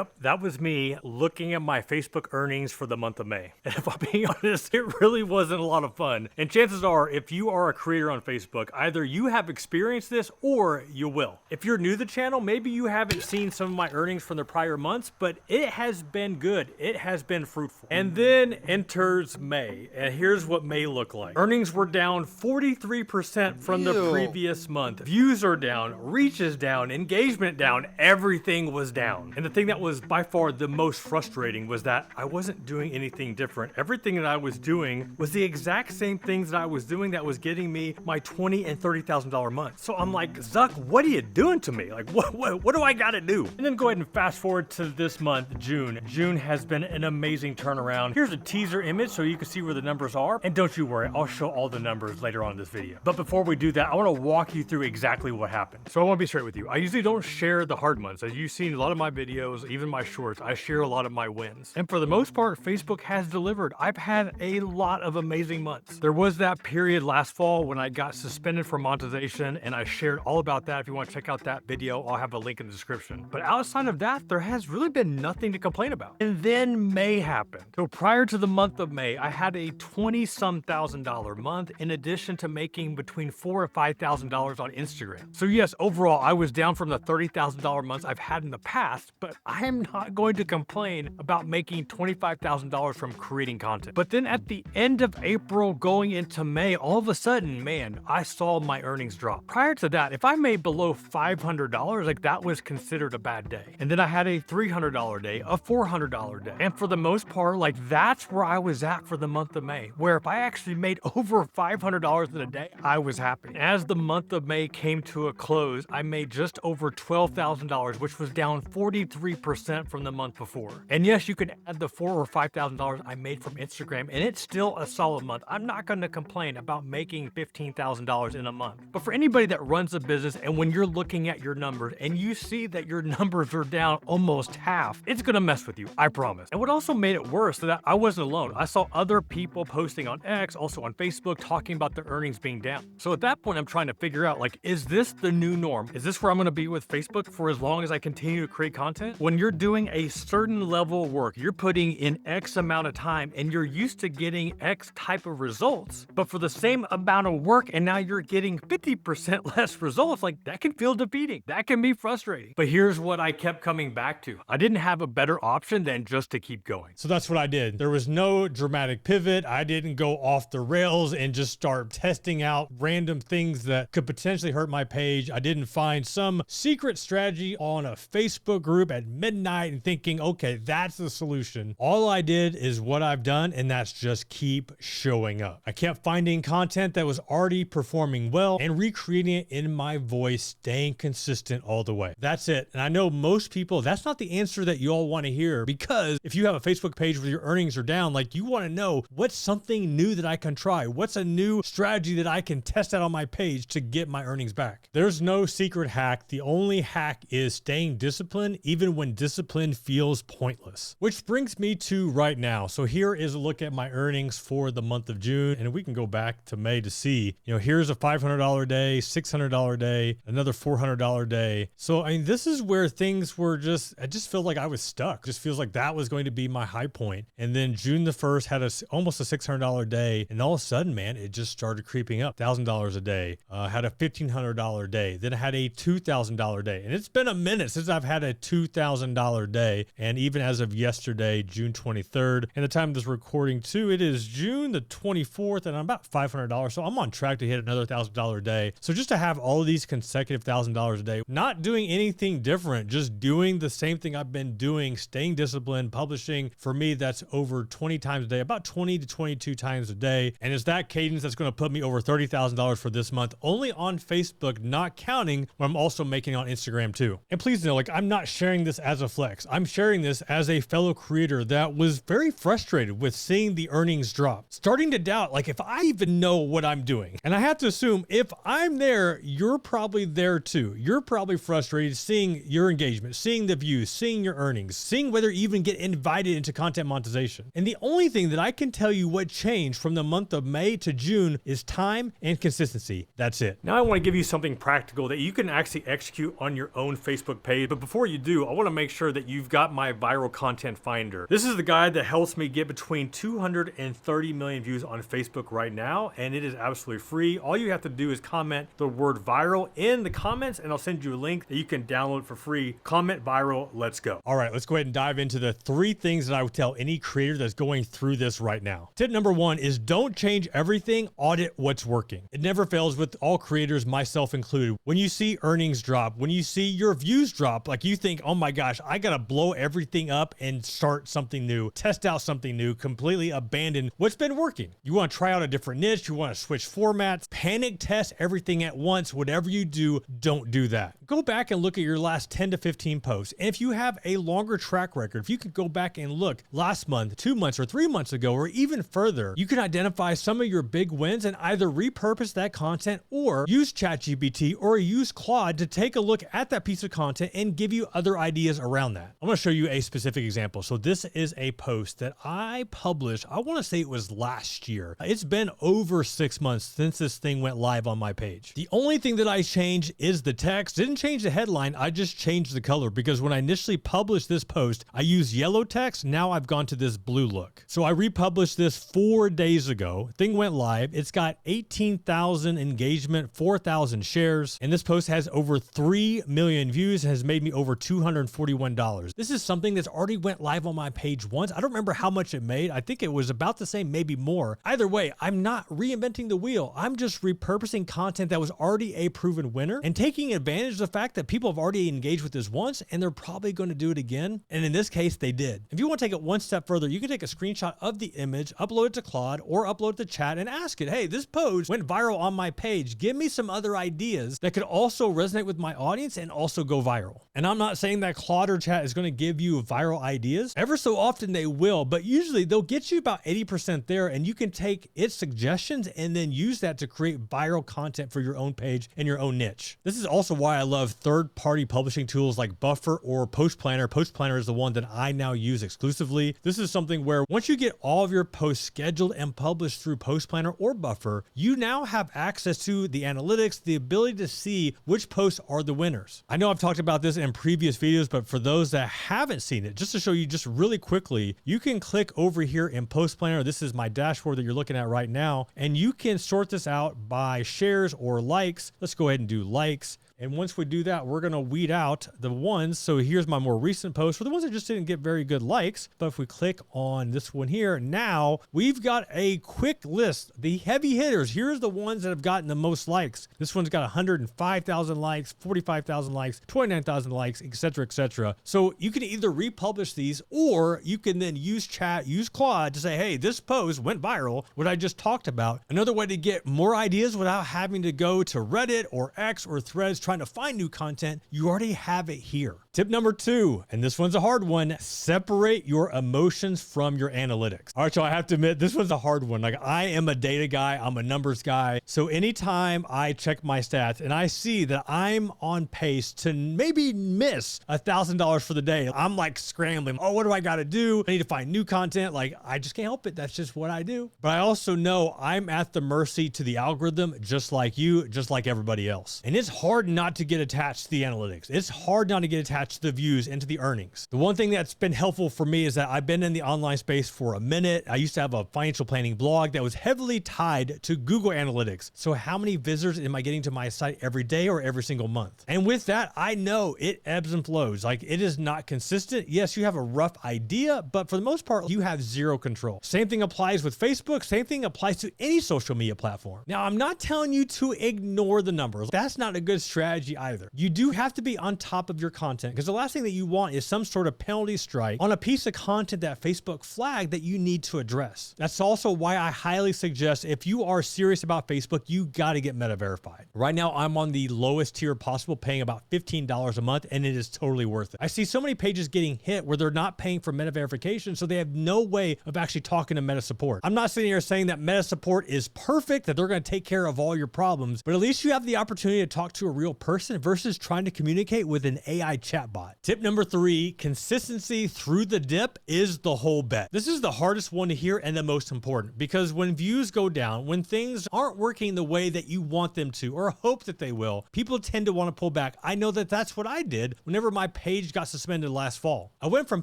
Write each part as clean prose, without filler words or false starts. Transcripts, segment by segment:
Yep, that was me looking at my Facebook earnings for the month of May. And if I'm being honest, it really wasn't a lot of fun. And chances are, if you are a creator on Facebook, either you have experienced this or you will. If you're new to the channel, maybe you haven't seen some of my earnings from the prior months, but it has been good. It has been fruitful. And then enters May. And here's what May looked like. Earnings were down 43% from the previous month. Views are down, reach is down, engagement down, everything was down. And the thing that was by far the most frustrating was that I wasn't doing anything different. Everything that I was doing was the exact same things that I was doing that was getting me my $20,000 and $30,000 months. So I'm like, Zuck, what are you doing to me? Like, what do I gotta do? And then go ahead and fast forward to this month, June. June has been an amazing turnaround. Here's a teaser image so you can see where the numbers are. And don't you worry, I'll show all the numbers later on in this video. But before we do that, I wanna walk you through exactly what happened. So I wanna be straight with you. I usually don't share the hard months. As you've seen a lot of my videos, even my shorts, I share a lot of my wins. And for the most part, Facebook has delivered. I've had a lot of amazing months. There was that period last fall when I got suspended for monetization, and I shared all about that. If you want to check out that video, I'll have a link in the description. But outside of that, there has really been nothing to complain about. And then May happened. So prior to the month of May, I had a $20-some thousand month in addition to making between $4,000 and $5,000 on Instagram. So yes, overall, I was down from the $30,000 months I've had in the past, but I am not going to complain about making $25,000 from creating content. But then at the end of April going into May, all of a sudden, man, I saw my earnings drop. Prior to that, if I made below $500, like that was considered a bad day. And then I had a $300 day, a $400 day. And for the most part, like that's where I was at for the month of May, where if I actually made over $500 in a day, I was happy. As the month of May came to a close, I made just over $12,000, which was down 43% from the month before. And yes, you can add the $4,000 or $5,000 I made from Instagram, and it's still a solid month. I'm not going to complain about making $15,000 in a month. But for anybody that runs a business, and when you're looking at your numbers and you see that your numbers are down almost half, it's going to mess with you, I promise. And what also made it worse is that I wasn't alone. I saw other people posting on X, also on Facebook, talking about their earnings being down. So at that point, I'm trying to figure out, like, is this the new norm? Is this where I'm going to be with Facebook for as long as I continue to create content? When you're doing a certain level of work, you're putting in X amount of time and you're used to getting X type of results, but for the same amount of work and now you're getting 50% less results, like that can feel defeating. That can be frustrating. But here's what I kept coming back to. I didn't have a better option than just to keep going. So that's what I did. There was no dramatic pivot. I didn't go off the rails and just start testing out random things that could potentially hurt my page. I didn't find some secret strategy on a Facebook group at midnight and thinking, okay, that's the solution. All I did is what I've done, and that's just keep showing up. I kept finding content that was already performing well and recreating it in my voice, staying consistent all the way. That's it. And I know most people, that's not the answer that you all want to hear, because if you have a Facebook page where your earnings are down, like you want to know what's something new that I can try? What's a new strategy that I can test out on my page to get my earnings back? There's no secret hack. The only hack is staying disciplined, even when discipline feels pointless. Which brings me to right now. So here is a look at my earnings for the month of June, and we can go back to May to see, you know, here's a $500 day, $600 day, another $400 day. So I mean, this is where things were I just felt like I was stuck. It just feels like that was going to be my high point. And then June the 1st had almost a $600 day, and all of a sudden, man, it just started creeping up. $1,000 a day, had a $1,500 day, then I had a $2,000 day. And it's been a minute since I've had a $2,000 day. And even as of yesterday, June 23rd, and the time of this recording too, it is June the 24th, and I'm about $500. So I'm on track to hit another $1,000 day. So just to have all of these consecutive $1,000 a day, not doing anything different, just doing the same thing I've been doing, staying disciplined, publishing. For me, that's over 20 times a day, about 20 to 22 times a day. And it's that cadence that's going to put me over $30,000 for this month, only on Facebook, not counting what I'm also making on Instagram too. And please know, like, I'm not sharing this as a flex. I'm sharing this as a fellow creator that was very frustrated with seeing the earnings drop, starting to doubt, like, if I even know what I'm doing. And I have to assume if I'm there, you're probably there too. You're probably frustrated seeing your engagement, seeing the views, seeing your earnings, seeing whether you even get invited into content monetization. And the only thing that I can tell you what changed from the month of May to June is time and consistency. That's it. Now I want to give you something practical that you can actually execute on your own Facebook page. But before you do, I want to make sure that you've got my viral content finder. This is the guide that helps me get between 200 and 30 million views on Facebook right now, and it is absolutely free. All you have to do is comment the word viral in the comments, and I'll send you a link that you can download for free. Comment viral, let's go. All right, let's go ahead and dive into the 3 things that I would tell any creator that's going through this right now. Tip number 1 is don't change everything, audit what's working. It never fails with all creators, myself included. When you see earnings drop, when you see your views drop, like you think, oh my gosh, I gotta blow everything up and start something new, test out something new, completely abandon what's been working. You wanna try out a different niche, you wanna switch formats, panic test everything at once. Whatever you do, don't do that. Go back and look at your last 10 to 15 posts. And if you have a longer track record, if you could go back and look last month, 2 months or 3 months ago, or even further, you can identify some of your big wins and either repurpose that content or use ChatGPT or use Claude to take a look at that piece of content and give you other ideas around that. I'm gonna show you a specific example. So this is a post that I published, I wanna say it was last year. It's been over 6 months since this thing went live on my page. The only thing that I changed is the text. Didn't change the headline, I just changed the color because when I initially published this post, I used yellow text. Now I've gone to this blue look. So I republished this 4 days ago. Thing went live. It's got 18,000 engagement, 4,000 shares, and this post has over 3 million views and has made me over $241. This is something that's already went live on my page once. I don't remember how much it made. I think it was about the same, maybe more. Either way, I'm not reinventing the wheel. I'm just repurposing content that was already a proven winner and taking advantage of the fact that people have already engaged with this once and they're probably going to do it again. And in this case, they did. If you want to take it one step further, you can take a screenshot of the image, upload it to Claude or upload it to chat and ask it, hey, this post went viral on my page. Give me some other ideas that could also resonate with my audience and also go viral. And I'm not saying that Claude or chat is going to give you viral ideas. Ever so often they will, but usually they'll get you about 80% there, and you can take its suggestions and then use that to create viral content for your own page and your own niche. This is also why I love third-party publishing tools like Buffer or Post Planner. Post Planner is the one that I now use exclusively. This is something where once you get all of your posts scheduled and published through Post Planner or Buffer, you now have access to the analytics, the ability to see which posts are the winners. I know I've talked about this in previous videos, but for those that haven't seen it, just to show you just really quickly, you can click over here in Post Planner. This is my dashboard that you're looking at right now, and you can sort this out by shares or likes. Let's go ahead and do likes. And once we do that, we're going to weed out the ones. So here's my more recent post for the ones that just didn't get very good likes. But if we click on this one here, now we've got a quick list. The heavy hitters, here's the ones that have gotten the most likes. This one's got 105,000 likes, 45,000 likes, 29,000 likes, etc., etc. So you can either republish these or you can then use chat, use Claude to say, hey, this post went viral, what I just talked about. Another way to get more ideas without having to go to Reddit or X or Threads trying to find new content, you already have it here. Tip number 2, and this one's a hard one, separate your emotions from your analytics. All right, so I have to admit, this one's a hard one. Like, I am a data guy, I'm a numbers guy. So anytime I check my stats and I see that I'm on pace to maybe miss $1,000 for the day, I'm like scrambling. Oh, what do I got to do? I need to find new content. Like, I just can't help it. That's just what I do. But I also know I'm at the mercy to the algorithm, just like you, just like everybody else. And it's hard not to get attached to the analytics. It's hard not to get attached to the views and to the earnings. The one thing that's been helpful for me is that I've been in the online space for a minute. I used to have a financial planning blog that was heavily tied to Google Analytics. So how many visitors am I getting to my site every day or every single month? And with that, I know it ebbs and flows. Like, it is not consistent. Yes, you have a rough idea, but for the most part, you have zero control. Same thing applies with Facebook. Same thing applies to any social media platform. Now, I'm not telling you to ignore the numbers. That's not a good strategy either. You do have to be on top of your content, because the last thing that you want is some sort of penalty strike on a piece of content that Facebook flagged that you need to address. That's also why I highly suggest, if you are serious about Facebook, you got to get meta verified. Right now, I'm on the lowest tier possible, paying about $15 a month, and it is totally worth it. I see so many pages getting hit where they're not paying for meta verification, so they have no way of actually talking to meta support. I'm not sitting here saying that meta support is perfect, that they're going to take care of all your problems, but at least you have the opportunity to talk to a real real person versus trying to communicate with an AI chatbot. Tip number 3, consistency through the dip is the whole bet. This is the hardest one to hear and the most important, because when views go down, when things aren't working the way that you want them to or hope that they will, people tend to want to pull back. I know that that's what I did whenever my page got suspended last fall. I went from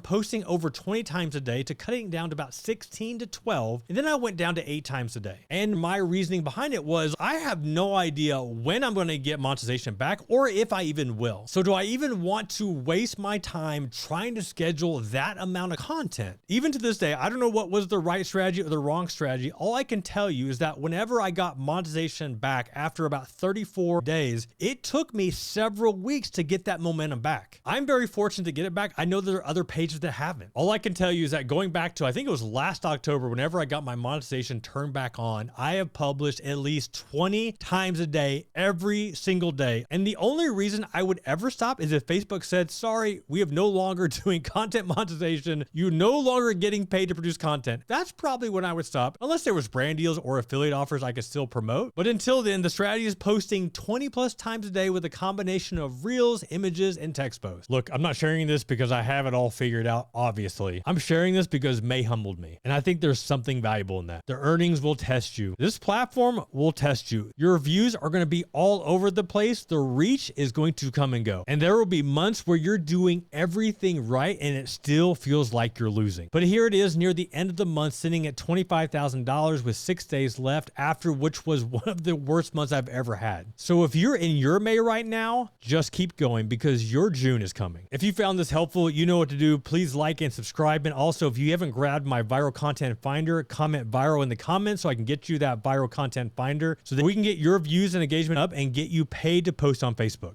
posting over 20 times a day to cutting it down to about 16 to 12, and then I went down to 8 times a day. And my reasoning behind it was I have no idea when I'm going to get monetization back or if I even will. So do I even want to waste my time trying to schedule that amount of content? Even to this day, I don't know what was the right strategy or the wrong strategy. All I can tell you is that whenever I got monetization back after about 34 days, it took me several weeks to get that momentum back. I'm very fortunate to get it back. I know there are other pages that haven't. All I can tell you is that going back to, I think it was last October, whenever I got my monetization turned back on, I have published at least 20 times a day, every single day. And the only reason I would ever stop is if Facebook said, sorry, we have no longer doing content monetization. You're no longer getting paid to produce content. That's probably when I would stop, unless there was brand deals or affiliate offers I could still promote. But until then, the strategy is posting 20 plus times a day with a combination of reels, images, and text posts. Look, I'm not sharing this because I have it all figured out, obviously. I'm sharing this because May humbled me. And I think there's something valuable in that. The earnings will test you. This platform will test you. Your views are going to be all over the place. The reach is going to come and go. And there will be months where you're doing everything right and it still feels like you're losing. But here it is near the end of the month, sitting at $25,000 with 6 days left, after which was one of the worst months I've ever had. So if you're in your May right now, just keep going because your June is coming. If you found this helpful, you know what to do. Please like and subscribe. And also, if you haven't grabbed my viral content finder, comment viral in the comments so I can get you that viral content finder so that we can get your views and engagement up and get you paid to post on Facebook.